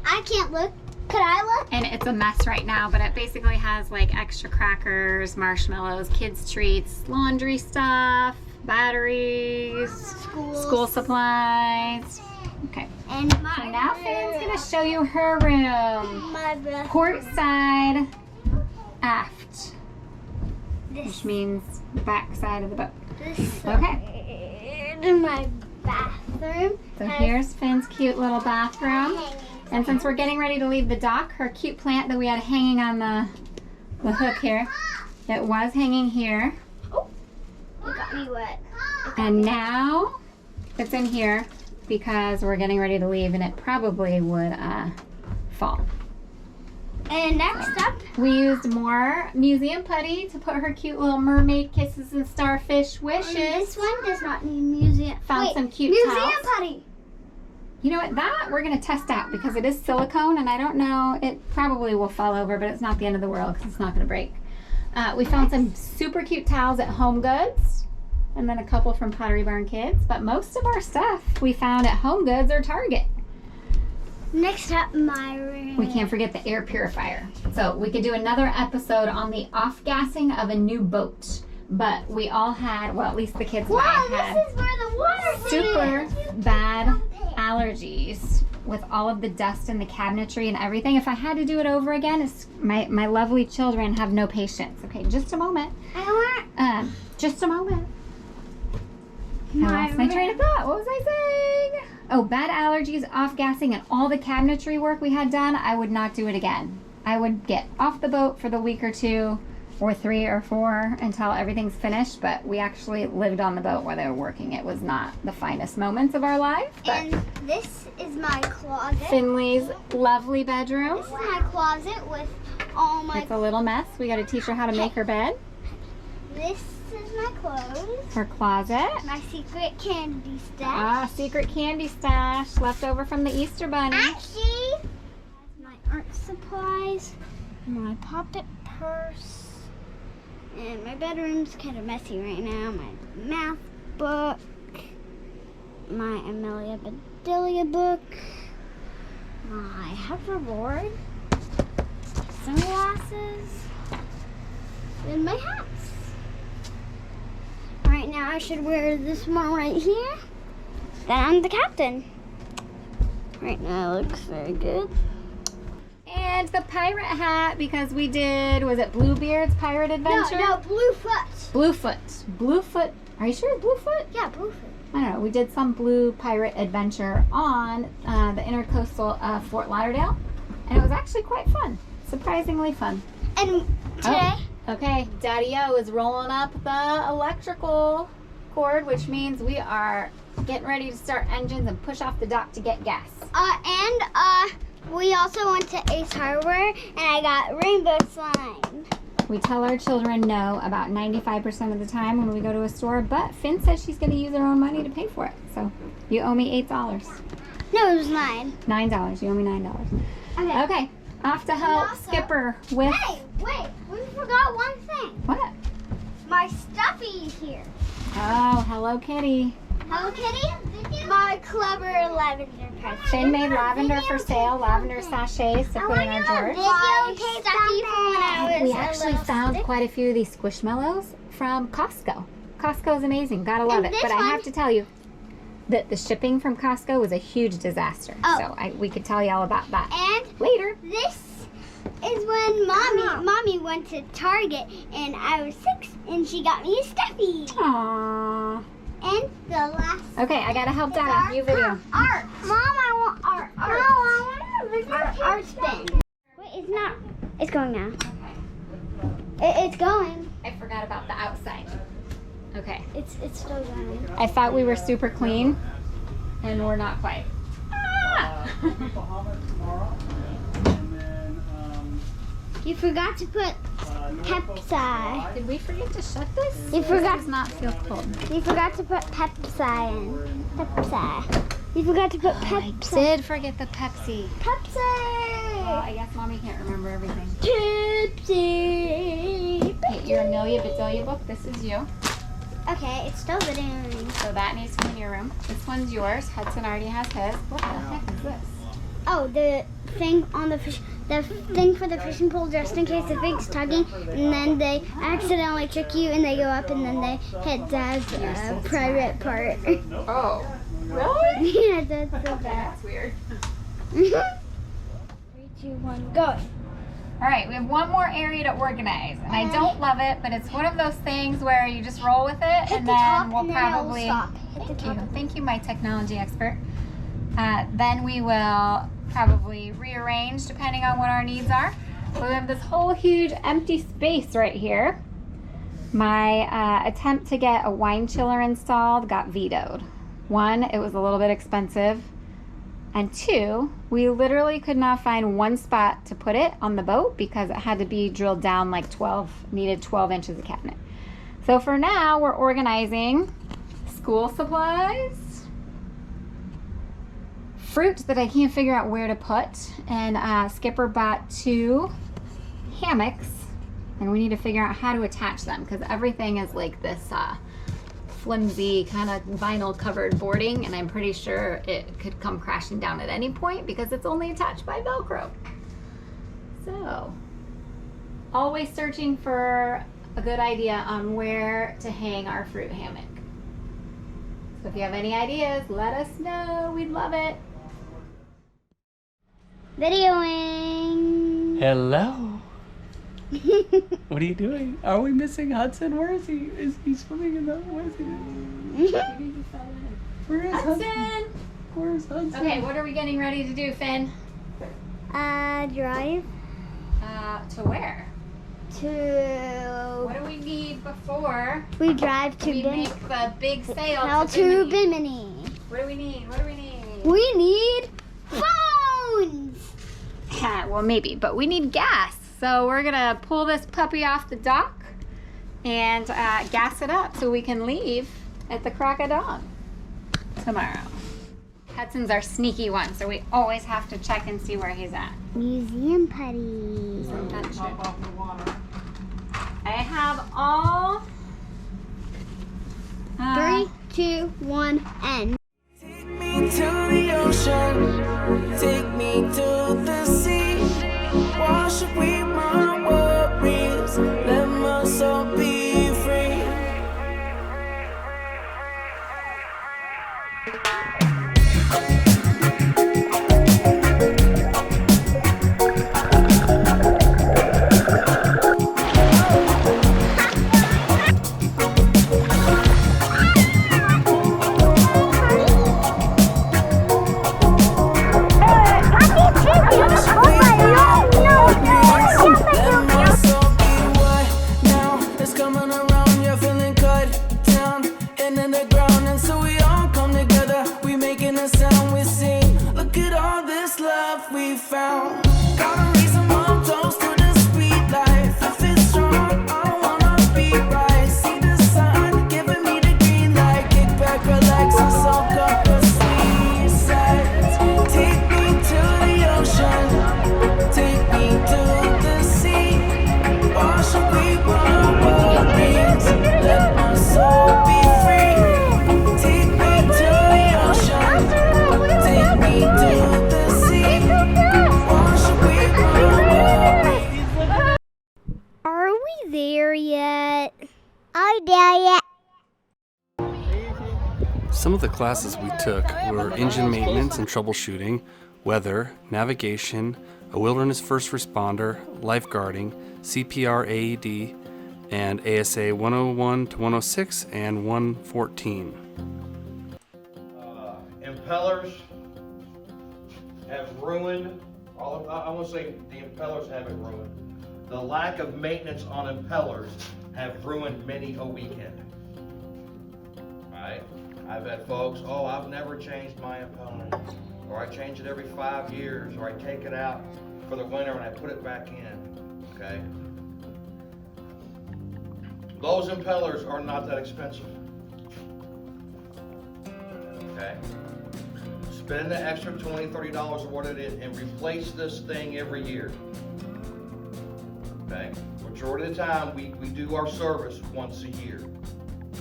B: I can't look. Could I look?
D: And it's a mess right now, but it basically has like extra crackers, marshmallows, kids' treats, laundry stuff, batteries, school supplies. Okay.
B: And
D: So now Finn's gonna show you her room.
B: my breath.
D: Port side aft,
B: This,
D: which means back side of the boat.
B: this
D: Okay.
B: in my bathroom.
D: So here's Finn's cute little bathroom. And since we're getting ready to leave the dock, her cute plant that we had hanging on the hook here, it was hanging here.
B: Oh, it got me wet.
D: And now it's in here because we're getting ready to leave and it probably would fall.
B: And next up,
D: We used more museum putty to put her cute little mermaid kisses and starfish wishes.
B: this one does not need museum.
D: Found some cute
B: museum
D: towels.
B: putty.
D: You know what, that we're going to test out because it is silicone and I don't know, it probably will fall over, but it's not the end of the world because it's not going to break. We found some super cute towels at Home Goods and then a couple from Pottery Barn Kids, but most of our stuff we found at Home Goods or Target.
B: Next up, my room.
D: We can't forget the air purifier. So we could do another episode on the off-gassing of a new boat, but we all had, well, at least the kids and
B: Wow,
D: I had
B: this is where the water
D: super bad allergies with all of the dust and the cabinetry and everything. If I had to do it over again, my lovely children have no patience. Okay, just a moment. Just a moment. I lost my train of thought. What was I saying? Oh, bad allergies, off-gassing, and all the cabinetry work we had done, I would not do it again. I would get off the boat for the week or two, or 3 or 4 until everything's finished, but we actually lived on the boat while they were working. It was not the finest moments of our life. But
B: And this is my closet.
D: Finley's lovely bedroom.
B: This is my closet with all my.
D: It's a little mess. We got to teach her how to make her bed.
B: This is my clothes.
D: Her closet.
B: My secret candy stash.
D: Ah, secret candy stash left over from the Easter Bunny.
B: Actually, my art supplies, my poppet purse, and my bedroom's kind of messy right now. My math book, my Amelia Bedelia book, my hoverboard, sunglasses, and my hats. Right now I should wear this one right here. Then I'm the captain. Right now it looks very good.
D: And the pirate hat because we did, was it Bluebeard's Pirate Adventure?
B: No, Bluefoot.
D: Bluefoot. Are you sure Bluefoot?
B: Yeah, Bluefoot.
D: I don't know. We did some blue pirate adventure on the Intracoastal Fort Lauderdale. And it was actually quite fun. Surprisingly fun.
B: And today,
D: Okay, Daddy-O is rolling up the electrical cord, which means we are getting ready to start engines and push off the dock to get gas.
B: we also went to Ace Harbor and I got rainbow slime.
D: We tell our children no about 95% of the time when we go to a store, but Finn says she's going to use her own money to pay for it. So you owe me $8.
B: No, it was 9.
D: $9. You owe me $9.
B: Okay.
D: Okay, off to help
B: also-
D: Skipper with...
B: Hey, wait, we forgot one thing.
D: What?
B: My stuffy's here.
D: Oh, Hello Kitty.
B: Hello Kitty? My clever lavender present.
D: Finn made lavender for sale, lavender sachets to put in our drawers.
B: Videotape stuffy from when I was
D: We
B: a
D: actually
B: little
D: found
B: stick.
D: quite a few of these Squishmallows from Costco. Costco's amazing. Gotta love
B: And
D: it.
B: this
D: But I
B: one-
D: have to tell you, that the shipping from Costco was a huge disaster.
B: Oh.
D: So we could tell you all about that
B: And
D: later.
B: this is when mommy went to Target and I was 6 and she got me a stuffy.
D: Aww.
B: And the last
D: Okay, I gotta help Dada. You video.
B: art. Mom, I want art. No, I want art spin. Wait, it's not. It's going now. It's going.
D: I forgot about the outside. Okay.
B: It's still going.
D: I thought we were super clean, and we're not quite. Ah!
B: You forgot to put Pepsi.
D: Did we forget to shut this?
B: You forgot.
D: Does not feel cold.
B: You forgot to put Pepsi in. Pepsi. You forgot to put Pepsi.
D: I did forget the Pepsi.
B: Pepsi.
D: Well, I guess Mommy can't remember everything.
B: Pepsi.
D: Okay, your Amelia Bedelia book. This is you.
B: Okay, it's still videoing.
D: So that needs to be in your room. This one's yours. Hudson already has his. What the heck is this?
B: Oh, the thing on the fish, the thing for the fishing pole, just in case the thing's tugging, and then they accidentally trick you, and they go up, and then they hit Dad's private part.
D: Oh, really?
B: Yeah, that's so bad.
D: That's weird.
B: 3, 2, 1, go.
D: All right, we have one more area to organize, and I don't love it, but it's one of those things where you just roll with it,
B: Hit
D: and
B: the
D: then
B: top,
D: we'll
B: and then it'll
D: probably.
B: stop. Hit the top.
D: Thank you, my technology expert. Then we will probably rearrange depending on what our needs are. So we have this whole huge empty space right here. My attempt to get a wine chiller installed got vetoed. 1, it was a little bit expensive. And 2, we literally could not find one spot to put it on the boat because it had to be drilled down like 12 inches of cabinet. So for now, we're organizing school supplies, fruit that I can't figure out where to put, and Skipper bought 2 hammocks, and we need to figure out how to attach them because everything is like this flimsy kind of vinyl covered boarding, and I'm pretty sure it could come crashing down at any point because it's only attached by Velcro. So, always searching for a good idea on where to hang our fruit hammock. So if you have any ideas, let us know. We'd love it.
B: Videoing.
A: Hello. What are you doing? Are we missing Hudson? Where is he? Is he swimming in the? Where is he? Where is Hudson?
D: Hudson!
A: Where is Hudson?
D: Okay, what are we getting ready to do, Finn?
B: Drive
D: To where?
B: to.
D: What do we need before
B: We drive to
D: we
B: Bimini.
D: make the big sail
B: Hell
D: to
B: to
D: Bimini?
B: Bimini.
D: What do we need? What do we need?
B: We need phones.
D: Well, maybe, but we need gas. So we're gonna pull this puppy off the dock and gas it up so we can leave at the crack of dawn tomorrow. Hudson's our sneaky one, so we always have to check and see where he's at.
B: Museum putty.
D: I have all
B: 3, 2, 1, end.
F: Take me to the ocean, take me to the sea. Wash away my worries, let my soul be free.
A: Some of the classes we took were engine maintenance and troubleshooting, weather, navigation, a wilderness first responder, lifeguarding, CPR AED, and ASA 101 to 106 and 114.
E: Impellers have ruined, I want to say the impellers haven't ruined. The lack of maintenance on impellers have ruined many a weekend. Alright? I've had folks, oh, I've never changed my impeller, or I change it every 5 years, or I take it out for the winter and I put it back in. Okay? Those impellers are not that expensive. Okay? Spend the extra $20, $30 or what it is and replace this thing every year. Okay? Majority of the time we do our service once a year.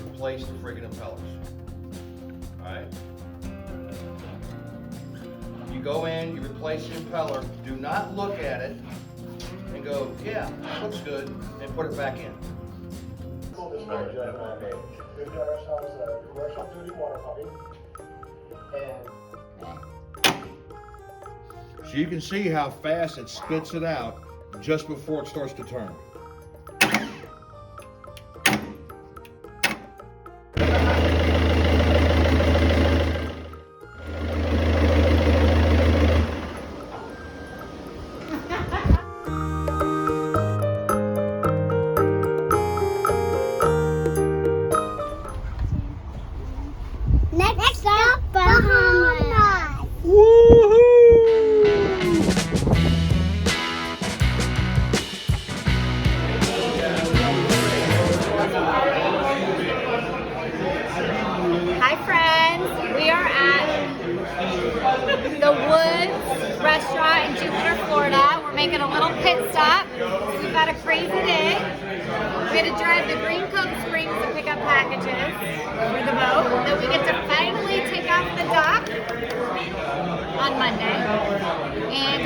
E: Replace the friggin' impellers. Alright? You go in, you replace the impeller, do not look at it and go, yeah, that looks good, and put it back in.
H: We've got ourselves a commercial duty water pumping, and
E: So you can see how fast it spits it out just before it starts to turn.
B: Next stop, Bahamas.
D: Hi friends, we are at the Woods restaurant in Jupiter, Florida. We're making a little pit stop. We've got a crazy day. We had to drive to Green Cove Springs to pick up packages for the boat. Then we get to finally take off the dock on Monday. And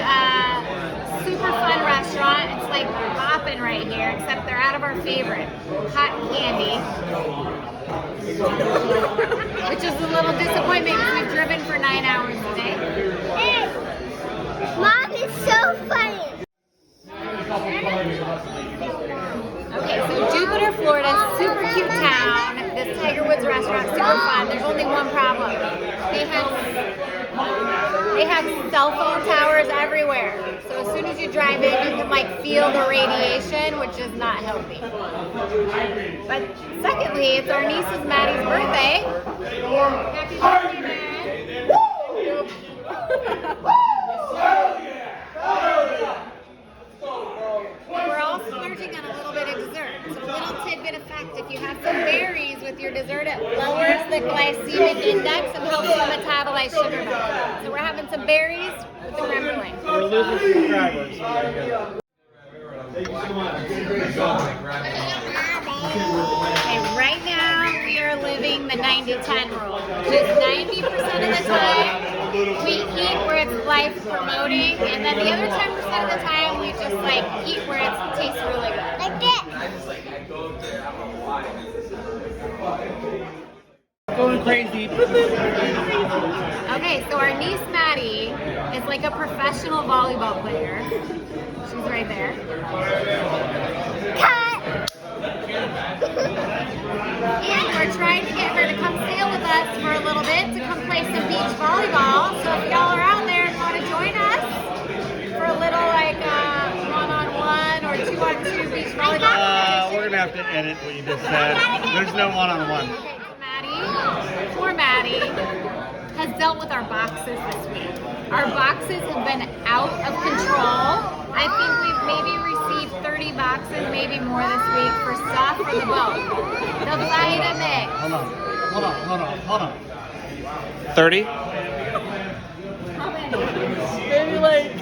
D: super fun restaurant. It's like popping right here, except they're out of our favorite, cotton candy. Which is a little disappointment because we've driven for 9 hours today.
B: Hey, Mom is so funny.
D: Okay, so Jupiter, Florida, super cute town. This Tiger Woods restaurant, super fun. There's only one problem. They have cell phone towers everywhere. So as soon as you drive in, you can like feel the radiation, which is not healthy. But secondly, it's our niece's Maddie's birthday. Happy birthday, man. We're all splurging on a little bit of dessert. So a little tidbit of fact, if you have some berries with your dessert, it lowers the glycemic index and helps you metabolize sugar better. So we're having some berries with the creme brulee.
E: We're losing subscribers.
D: Okay, right now we are living the 90-10 rule. Just 90% of the time we eat where it's life promoting, and then the other 10% of the time we just like eat where it tastes really good.
B: Like this.
E: Going crazy.
D: Okay, so our niece Maddie is like a professional volleyball player. She's right there.
B: Cut.
D: And we're trying to get her to come sail with us for a little bit to come play some beach volleyball. So if y'all are out there and want to join us for a little like one-on-one or two-on-two beach volleyball.
E: We're gonna have to edit what you just said. There's no one-on-one.
D: Okay, Maddie, poor Maddie, has dealt with our boxes this week. Our boxes have been out of control. I think we've maybe received 30 boxes, maybe more this week for stuff for the boat. The Vitamix.
E: Hold on.
A: 30?
D: How many?
I: Maybe like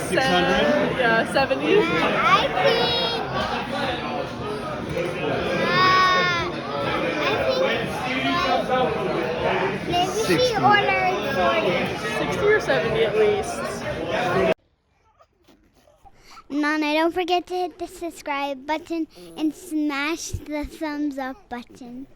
E: 600?
I: 70.
B: I think maybe she ordered 40.
I: 60 or 70 at least.
B: Nana, don't forget to hit the subscribe button and smash the thumbs up button.